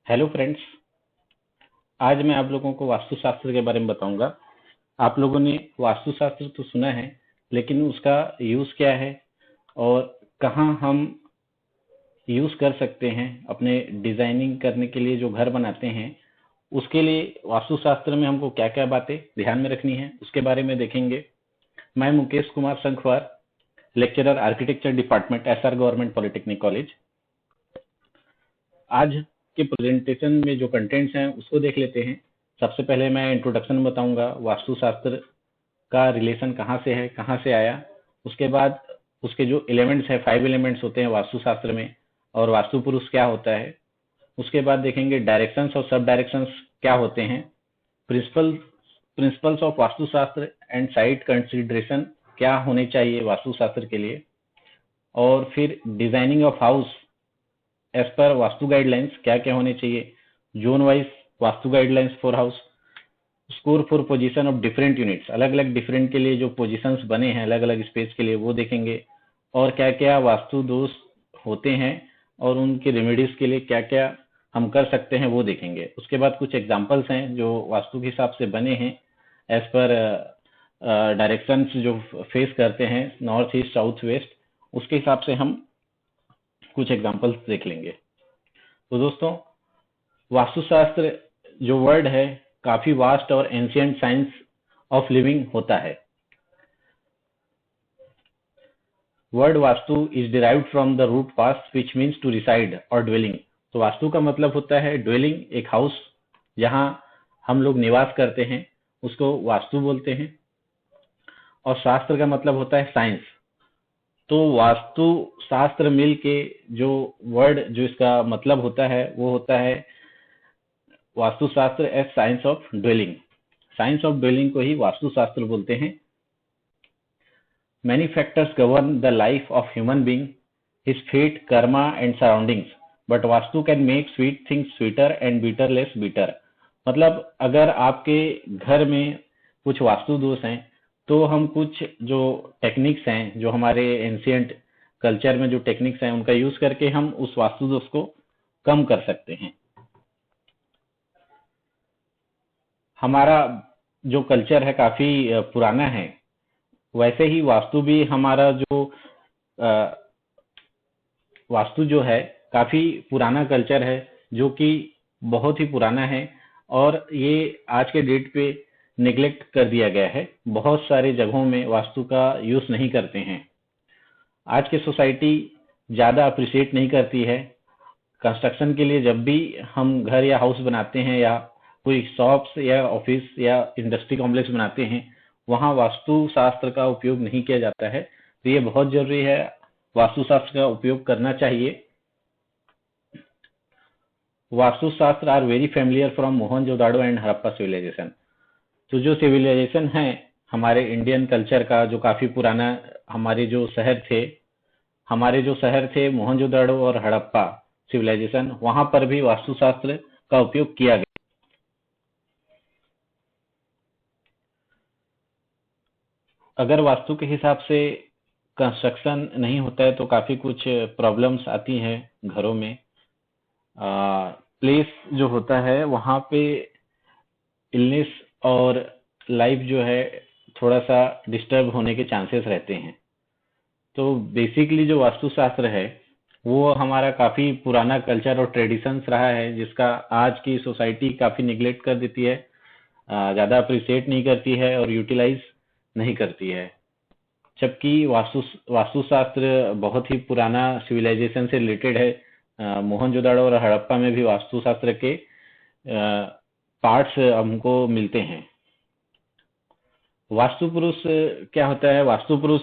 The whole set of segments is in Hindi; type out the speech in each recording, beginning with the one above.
Hello friends. आज मैं आप लोगों को वास्तुशास्त्र के बारे में बताऊंगा। आप लोगों ने वास्तुशास्त्र तो सुना है, लेकिन उसका यूज क्या है और कहाँ हम यूज कर सकते हैं अपने डिजाइनिंग करने के लिए, जो घर बनाते हैं उसके लिए वास्तुशास्त्र में हमको क्या क्या बातें ध्यान में रखनी है उसके बारे में देखेंगे। मैं Mukesh Kumar Sankhwar, lecturer architecture department, SR government polytechnic college. आज के प्रेजेंटेशन में जो कंटेंट्स हैं उसको देख लेते हैं। सबसे पहले मैं इंट्रोडक्शन बताऊंगा, वास्तुशास्त्र का रिलेशन कहाँ से है, कहाँ से आया। उसके बाद उसके जो एलिमेंट्स है, 5 एलिमेंट्स होते हैं वास्तुशास्त्र में, और वास्तु पुरुष क्या होता है। उसके बाद देखेंगे डायरेक्शंस और सब डायरेक्शंस क्या होते हैं, principle principles of Vastushastra and site consideration क्या होने चाहिए वास्तुशास्त्र के लिए, और फिर designing of house as per vastu guidelines क्या क्या होने चाहिए, zone wise vastu guidelines for house, score for position of different units, अलग अलग डिफरेंट के लिए जो पोजीशंस बने हैं अलग अलग स्पेस के लिए वो देखेंगे, और क्या क्या वास्तु दोष होते हैं और उनके रेमेडीज के लिए क्या क्या हम कर सकते हैं वो देखेंगे। उसके बाद कुछ एग्जांपल्स हैं जो वास्तु के हिसाब से बने हैं एज पर डायरेक्शंस जो फेस करते हैं, नॉर्थ ईस्ट साउथ वेस्ट, उसके हिसाब से हम कुछ एग्जांपल्स देख लेंगे। तो दोस्तों, वास्तुशास्त्र जो वर्ड है काफी वास्ट और एंशियंट साइंस ऑफ लिविंग होता है। Word vastu is derived from the root past which means to reside और ड्वेलिंग। तो वास्तु का मतलब होता है ड्वेलिंग, एक हाउस जहां हम लोग निवास करते हैं उसको वास्तु बोलते हैं। और शास्त्र का मतलब होता है साइंस। तो वास्तु शास्त्र मिल के जो वर्ड जो इसका मतलब होता है वो होता है वास्तुशास्त्र as science of dwelling. Science of dwelling को ही वास्तुशास्त्र बोलते हैं। Many factors govern the life of human being, his fate, karma and surroundings, but vastu can make sweet things sweeter and bitter less bitter। मतलब अगर आपके घर में कुछ वास्तु दोष हैं तो हम कुछ जो टेक्निक्स हैं, जो हमारे एंशियंट कल्चर में जो टेक्निक्स हैं उनका यूज करके हम उस वास्तु दोष को कम कर सकते हैं। हमारा जो कल्चर है काफी पुराना है, वैसे ही वास्तु भी हमारा जो अ, वास्तु जो है काफी पुराना कल्चर है, जो कि बहुत ही पुराना है और ये आज के डेट पे निगलेक्ट कर दिया गया है। बहुत सारे जगहों में वास्तु का यूज नहीं करते हैं। आज की सोसाइटी ज्यादा अप्रिशिएट नहीं करती है। कंस्ट्रक्शन के लिए जब भी हम घर या हाउस बनाते हैं या कोई शॉप्स या ऑफिस या इंडस्ट्री कॉम्प्लेक्स बनाते हैं, वहाँ वास्तु शास्त्र का उपयोग नहीं किया जाता है। तो ये बहुत जरूरी है, वास्तुशास्त्र का उपयोग करना चाहिए। वास्तुशास्त्र are very familiar from Mohenjodaro and Harappa civilisation. तो जो सिविलाइजेशन है हमारे इंडियन कल्चर का, जो काफी पुराना, हमारे जो शहर थे मोहनजोदाड़ो और हड़प्पा सिविलाइजेशन, वहां पर भी वास्तुशास्त्र का उपयोग किया गया। अगर वास्तु के हिसाब से कंस्ट्रक्शन नहीं होता है तो काफी कुछ प्रॉब्लम्स आती हैं घरों में। प्लेस जो होता है वहां पे इलनेस और लाइफ जो है थोड़ा सा डिस्टर्ब होने के चांसेस रहते हैं। तो बेसिकली जो वास्तुशास्त्र है वो हमारा काफी पुराना कल्चर और ट्रेडिशंस रहा है, जिसका आज की सोसाइटी काफी निगलेक्ट कर देती है, ज्यादा अप्रिशिएट नहीं करती है और यूटिलाइज नहीं करती है। जबकि वास्तुशास्त्र बहुत ही पुराना सिविलाइजेशन से रिलेटेड है। मोहनजोदाड़ो और हड़प्पा में भी वास्तुशास्त्र के पार्ट्स हमको मिलते हैं। वास्तु पुरुष क्या होता है? वास्तु पुरुष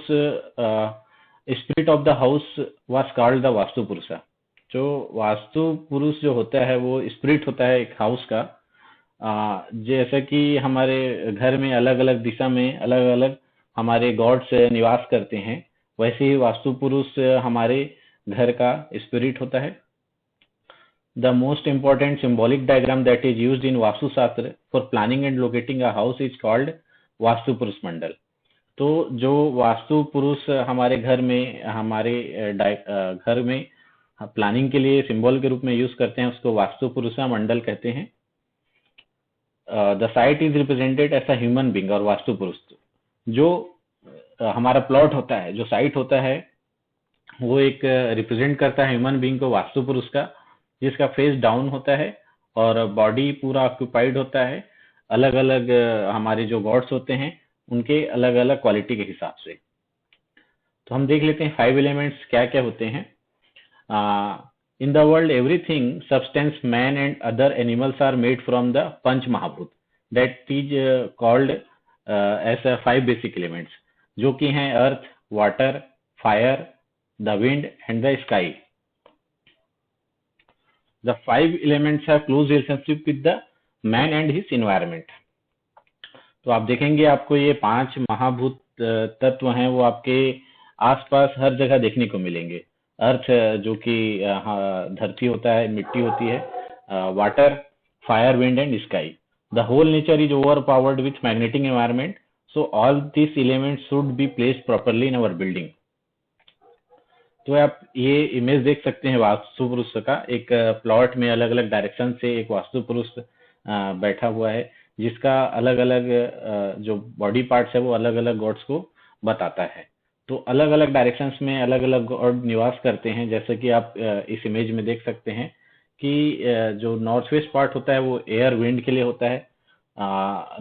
spirit of the house was called the vastu पुरुष। जो वास्तु पुरुष जो होता है वो स्पिरिट होता है एक हाउस का। जैसे कि हमारे घर में अलग अलग दिशा में अलग अलग हमारे गॉड्स निवास करते हैं, वैसे ही वास्तु पुरुष हमारे घर का स्पिरिट होता है। The most important symbolic diagram that is used in Vastu Shastra for planning and locating a house is called vastu पुरुष मंडल। तो जो वास्तु पुरुष हमारे घर में घर में प्लानिंग के लिए सिंबल के रूप में यूज करते हैं, उसको वास्तु पुरुषा मंडल कहते हैं। The site is represented as a human being, और वास्तु पुरुष जो हमारा प्लॉट होता है, जो साइट होता है, वो एक रिप्रेजेंट करता है ह्यूमन बींग को, वास्तु पुरुष का, जिसका फेस डाउन होता है और बॉडी पूरा ऑक्यूपाइड होता है। अलग अलग हमारे जो गॉड्स होते हैं उनके अलग अलग क्वालिटी के हिसाब से। तो हम देख लेते हैं 5 एलिमेंट्स क्या क्या होते हैं। In the world, everything, substance, man and other animals are made from the Panch Mahabhut. That is called as 5 basic elements, जो कि हैं earth, water, fire, the wind and the sky. The 5 elements have close relationship with the man and his environment. तो आप देखेंगे आपको ये 5 महाभूत तत्व हैं, वो आपके आसपास हर जगह देखने को मिलेंगे। अर्थ जो कि धरती होता है, मिट्टी होती है, water, fire, wind and sky. The whole nature is overpowered with magnetic environment, so all this element should be placed properly in our building. तो आप ये इमेज देख सकते हैं वास्तु पुरुष का। एक प्लॉट में अलग अलग डायरेक्शन से एक वास्तु पुरुष बैठा हुआ है, जिसका अलग अलग जो बॉडी पार्ट्स है वो अलग अलग गॉड्स को बताता है। तो अलग अलग डायरेक्शंस में अलग अलग गॉड निवास करते हैं। जैसे कि आप इस इमेज में देख सकते हैं कि जो नॉर्थ वेस्ट पार्ट होता है वो एयर विंड के लिए होता है,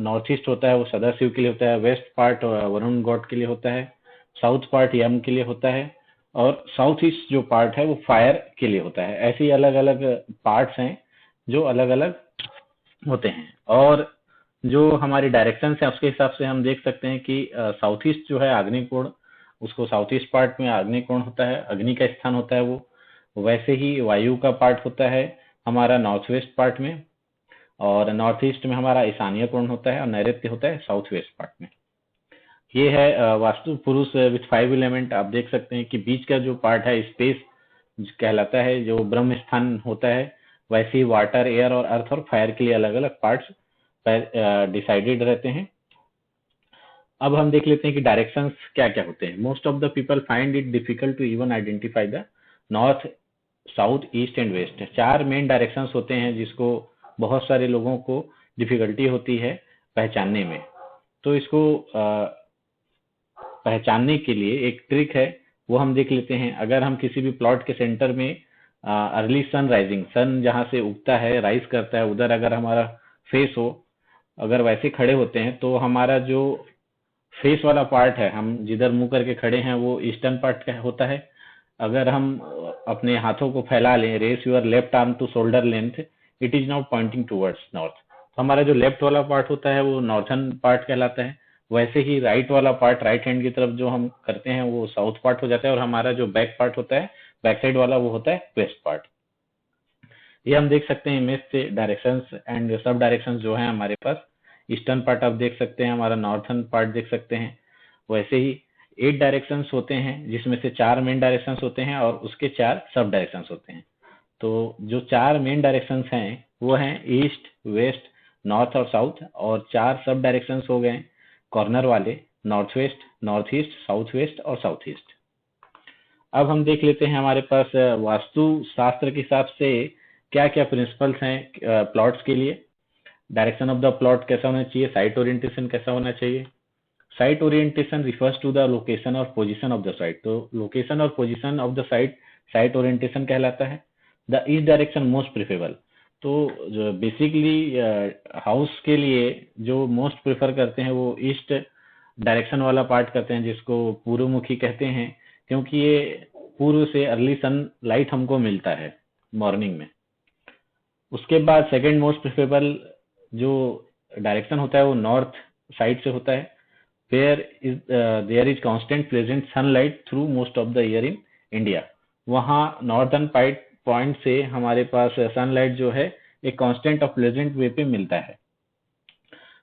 नॉर्थ ईस्ट होता है वो सदाशिव के लिए होता है, वेस्ट पार्ट वरुण गॉड के लिए होता है, साउथ पार्ट यम के लिए होता है, और साउथ ईस्ट जो पार्ट है वो फायर के लिए होता है। ऐसे ही अलग अलग पार्ट्स हैं जो अलग अलग होते हैं। और जो हमारी डायरेक्शन है उसके हिसाब से हम देख सकते हैं कि साउथ ईस्ट जो है आग्नेय कोण, उसको साउथ ईस्ट पार्ट में आग्नेय कोण होता है, अग्नि का स्थान होता है वो। वैसे ही वायु का पार्ट होता है हमारा नॉर्थ वेस्ट पार्ट में, और नॉर्थ ईस्ट में हमारा ईशान्य कोण होता है, और नैऋत्य होता है साउथ वेस्ट पार्ट में। ये है वास्तु पुरुष विथ 5 एलिमेंट। आप देख सकते हैं कि बीच का जो पार्ट है स्पेस कहलाता है, जो ब्रह्म स्थान होता है। वैसे ही वाटर, एयर और अर्थ और फायर के लिए अलग अलग पार्ट्स डिसाइडेड रहते हैं। अब हम देख लेते हैं कि डायरेक्शंस क्या क्या होते हैं। Most of the people find it difficult to even identify the north, south, east and west. 4 main directions होते हैं जिसको बहुत सारे लोगों को डिफिकल्टी होती है पहचानने में। तो इसको पहचानने के लिए एक ट्रिक है, वो हम देख लेते हैं। अगर हम किसी भी प्लॉट के सेंटर में अर्ली सन राइजिंग, सन जहां से उगता है, राइज करता है, उधर अगर हमारा फेस हो, अगर वैसे खड़े होते हैं तो हमारा जो फेस वाला पार्ट है, हम जिधर मुंह करके खड़े हैं, वो ईस्टर्न पार्ट का होता है। अगर हम अपने हाथों को फैला लें, raise your left arm to shoulder length, it is not pointing towards north, तो हमारा जो लेफ्ट वाला पार्ट होता है वो नॉर्थर्न पार्ट कहलाता है। वैसे ही राइट वाला पार्ट, राइट हैंड की तरफ जो हम करते हैं वो साउथ पार्ट हो जाता है, और हमारा जो बैक पार्ट होता है, बैक साइड वाला, वो होता है वेस्ट पार्ट। ये हम देख सकते हैं इमेज से डायरेक्शंस एंड सब डायरेक्शंस जो है हमारे पास। ईस्टर्न पार्ट आप देख सकते हैं, हमारा नॉर्थर्न पार्ट देख सकते हैं। वैसे ही 8 डायरेक्शंस होते हैं, जिसमें से 4 मेन डायरेक्शंस होते हैं और उसके 4 सब डायरेक्शंस होते हैं। तो जो 4 मेन डायरेक्शंस हैं वो हैं ईस्ट, वेस्ट, नॉर्थ और साउथ, और 4 सब डायरेक्शंस हो गए कॉर्नर वाले, north west, north east, south west और साउथ ईस्ट। अब हम देख लेते हैं हमारे पास वास्तु शास्त्र के हिसाब से क्या क्या प्रिंसिपल्स हैं प्लॉट्स के लिए। डायरेक्शन ऑफ द प्लॉट कैसा होना चाहिए, साइट ओरिएंटेशन कैसा होना चाहिए। Site orientation refers to the location और पोजीशन ऑफ द साइट। तो लोकेशन और position of the site site orientation कहलाता है। The east direction most preferable. तो जो बेसिकली हाउस के लिए जो मोस्ट प्रेफर करते हैं वो ईस्ट डायरेक्शन वाला पार्ट करते हैं, जिसको पूर्वमुखी कहते हैं, क्योंकि ये पूर्व से अर्ली सन लाइट हमको मिलता है मॉर्निंग में। उसके बाद सेकंड मोस्ट प्रेफरेबल जो डायरेक्शन होता है वो नॉर्थ साइड से होता है। There is constant pleasant sunlight through most of the year in India. वहाँ नॉर्थर्न पॉइंट से हमारे पास सनलाइट जो है एक कांस्टेंट और प्लेजेंट वे पे मिलता है।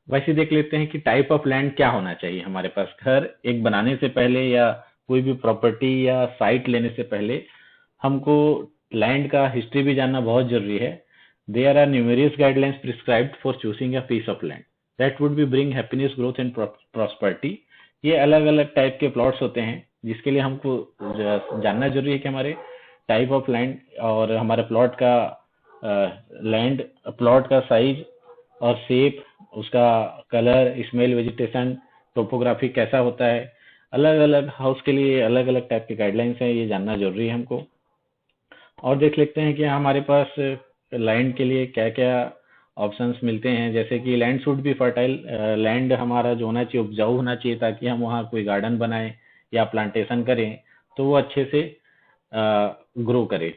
वैसे देख लेते हैं कि टाइप ऑफ लैंड क्या होना चाहिए हमारे पास। घर एक बनाने से पहले या कोई भी प्रॉपर्टी या साइट लेने से पहले हमको लैंड का हिस्ट्री भी जानना बहुत जरूरी है। There are numerous guidelines prescribed for choosing a piece of land that would be bring happiness, growth and prosperity. ये अलग अलग टाइप के प्लॉट्स होते हैं जिसके लिए हमको जानना जरूरी है कि हमारे टाइप ऑफ लैंड और हमारे प्लॉट का लैंड प्लॉट का साइज और शेप, उसका कलर, स्मेल, वेजिटेशन, टोपोग्राफी कैसा होता है। अलग अलग हाउस के लिए अलग अलग टाइप के गाइडलाइंस हैं, ये जानना जरूरी है हमको। और देख लेते हैं कि हमारे पास लैंड के लिए क्या क्या ऑप्शंस मिलते हैं। जैसे कि land should be fertile, land हमारा जो होना चाहिए उपजाऊ होना चाहिए, ताकि हम वहाँ कोई गार्डन बनाएं या प्लांटेशन करें तो वो अच्छे से ग्रो करे।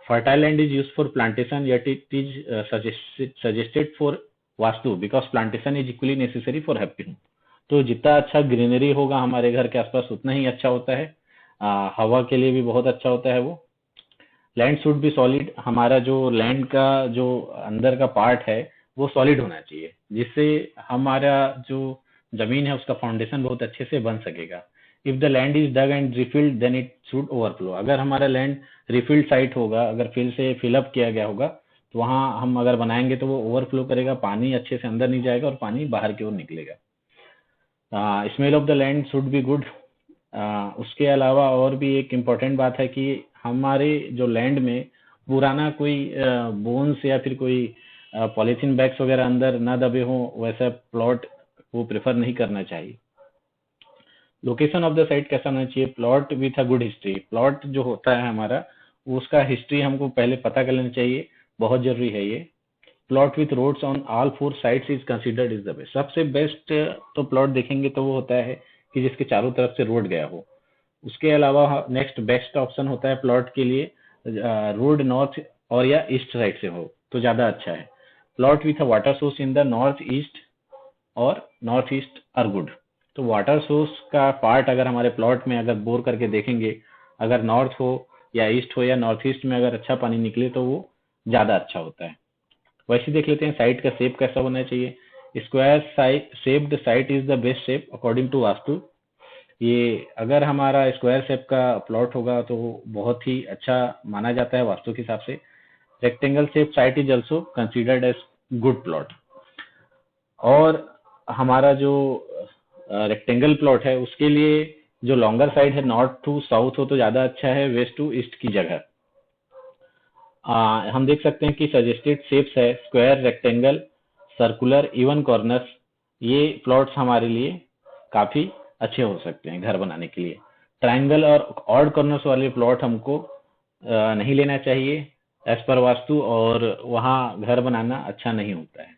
Fertile land is used for plantation, yet it is suggested for vastu because plantation is equally necessary for happy home। तो जितना अच्छा ग्रीनरी होगा हमारे घर के आसपास उतना ही अच्छा होता है, हवा के लिए भी बहुत अच्छा होता है वो। लैंड शुड बी सॉलिड, हमारा जो लैंड का जो अंदर का पार्ट है वो सॉलिड होना चाहिए, जिससे हमारा जो जमीन है उसका फाउंडेशन बहुत अच्छे से बन सकेगा। If the land is dug and refilled then it should overflow, अगर हमारा लैंड रिफिल्ड साइट होगा, अगर फिल से फिलअप किया गया होगा तो वहां हम अगर बनाएंगे तो वो ओवरफ्लो करेगा, पानी अच्छे से अंदर नहीं जाएगा और पानी बाहर की ओर निकलेगा। Smell of the land should be good. उसके अलावा और भी एक इम्पोर्टेंट बात है कि हमारे जो लैंड में पुराना कोई बोन्स या फिर कोई पॉलीथीन बैग्स वगैरह अंदर ना दबे हों, वैसा प्लॉट वो प्रेफर नहीं करना चाहिए। लोकेशन ऑफ द साइट कैसा होना चाहिए? Plot with a good history, plot जो होता है हमारा उसका हिस्ट्री हमको पहले पता कर लेना चाहिए, बहुत जरूरी है ये। Plot with roads on all 4 sides is considered is the best, सबसे बेस्ट तो प्लॉट देखेंगे तो वो होता है कि जिसके चारों तरफ से रोड गया हो। उसके अलावा नेक्स्ट बेस्ट ऑप्शन होता है प्लॉट के लिए रोड नॉर्थ और या ईस्ट साइड से हो तो ज्यादा अच्छा है। Plot with a water source in the north east और नॉर्थ ईस्ट आर गुड। तो वाटर सोर्स का पार्ट अगर हमारे प्लॉट में अगर बोर करके देखेंगे, अगर नॉर्थ हो या ईस्ट हो या नॉर्थ ईस्ट में अगर अच्छा पानी निकले तो वो ज्यादा अच्छा होता है। वैसे देख लेते हैं साइट का शेप कैसा होना चाहिए। Square shaped site is the best shape according to vastu. ये अगर हमारा स्क्वायर शेप का प्लॉट होगा तो बहुत ही अच्छा माना जाता है वास्तु के हिसाब से। Rectangle shape site is also considered as good plot. और हमारा जो रेक्टेंगल प्लॉट है उसके लिए जो लॉन्गर साइड है नॉर्थ टू साउथ हो तो ज्यादा अच्छा है, वेस्ट टू ईस्ट की जगह। हम देख सकते हैं कि सजेस्टेड शेप्स है square, rectangle, circular, even corners. ये प्लॉट्स हमारे लिए काफी अच्छे हो सकते हैं घर बनाने के लिए। ट्रायंगल और ऑड कॉर्नर्स वाले प्लॉट हमको नहीं लेना चाहिए एज पर वास्तु, और वहाँ घर बनाना अच्छा नहीं होता है।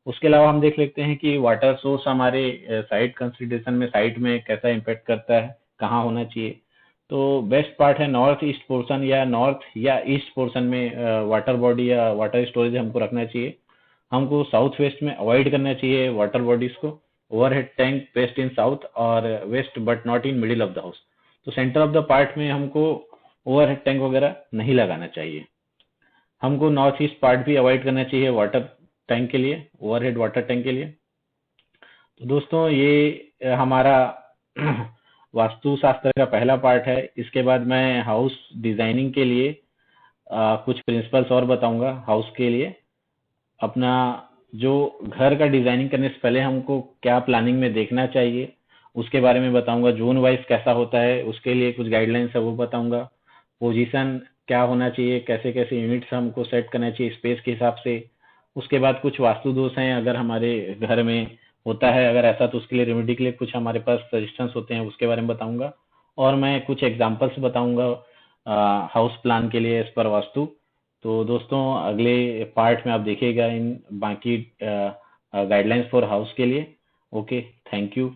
उसके अलावा हम देख लेते हैं कि वाटर सोर्स हमारे साइट कंसिडरेशन में साइट में कैसा इम्पेक्ट करता है, कहाँ होना चाहिए। तो बेस्ट पार्ट है नॉर्थ ईस्ट पोर्शन या नॉर्थ या ईस्ट पोर्शन में वाटर बॉडी या वाटर स्टोरेज हमको रखना चाहिए। हमको साउथ वेस्ट में अवॉइड करना चाहिए वाटर बॉडीज को। Overhead tank best in south और west but not in middle of the house. तो सेंटर ऑफ द पार्ट में हमको ओवरहेड टैंक वगैरह नहीं लगाना चाहिए। हमको नॉर्थ ईस्ट पार्ट भी अवॉइड करना चाहिए वाटर टैंक के लिए, ओवरहेड वाटर टैंक के लिए। तो दोस्तों ये हमारा वास्तु शास्त्र का पहला पार्ट है। इसके बाद मैं हाउस डिजाइनिंग के लिए कुछ प्रिंसिपल्स और बताऊंगा हाउस के लिए। अपना जो घर का डिजाइनिंग करने से पहले हमको क्या प्लानिंग में देखना चाहिए उसके बारे में बताऊंगा। जोन वाइज कैसा होता है उसके लिए कुछ गाइडलाइंस है वो बताऊंगा। पोजीशन क्या होना चाहिए, कैसे कैसे यूनिट्स हमको सेट करना चाहिए स्पेस के हिसाब से। उसके बाद कुछ वास्तु दोष हैं अगर हमारे घर में होता है, अगर ऐसा तो उसके लिए रेमेडी के लिए कुछ हमारे पास सजेशंस होते हैं उसके बारे में बताऊंगा। और मैं कुछ एग्जांपल्स बताऊंगा हाउस प्लान के लिए एज पर वास्तु। तो दोस्तों अगले पार्ट में आप देखिएगा इन बाकी गाइडलाइंस फॉर हाउस के लिए। Okay, thank you.